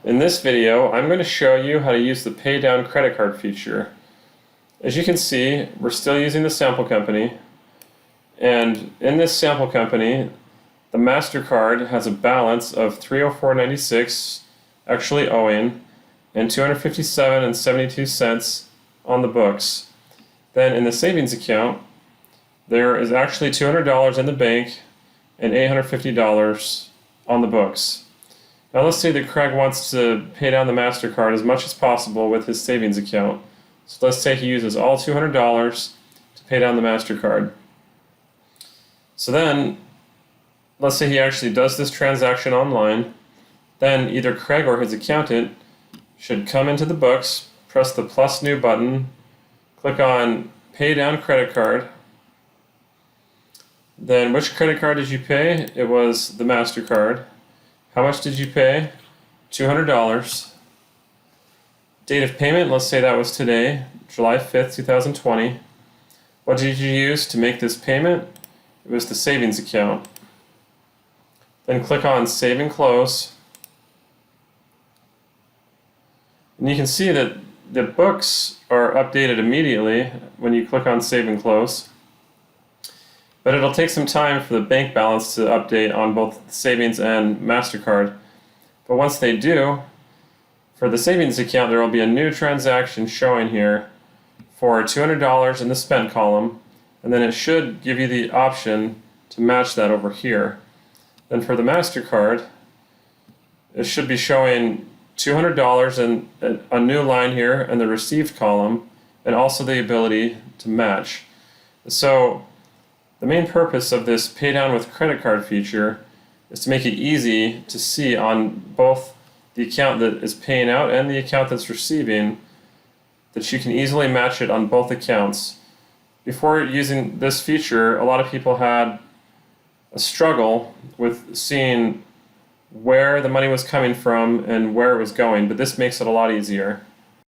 In this video, I'm going to show you how to use the Pay Down credit card feature. As you can see, we're still using the sample company, and in this sample company, the MasterCard has a balance of $304.96 actually owing and $257.72 on the books. Then in the savings account, there is actually $200 in the bank and $850 on the books. Now let's say that Craig wants to pay down the MasterCard as much as possible with his savings account. So let's say he uses all $200 to pay down the MasterCard. So then, let's say he actually does this transaction online. Then either Craig or his accountant should come into the books, press the plus new button, click on Pay Down Credit Card. Then which credit card did you pay? It was the MasterCard. How much did you pay? $200. Date of payment, let's say that was today, July 5th, 2020. What did you use to make this payment? It was the savings account. Then click on Save and Close. And you can see that the books are updated immediately when you click on Save and Close. But it'll take some time for the bank balance to update on both savings and MasterCard. But once they do, for the savings account there will be a new transaction showing here for $200 in the spent column, and then it should give you the option to match that over here. Then for the MasterCard, it should be showing $200 in a new line here in the received column, and also the ability to match. So the main purpose of this Pay Down with Credit Card feature is to make it easy to see on both the account that is paying out and the account that's receiving, that you can easily match it on both accounts. Before using this feature, a lot of people had a struggle with seeing where the money was coming from and where it was going, but this makes it a lot easier.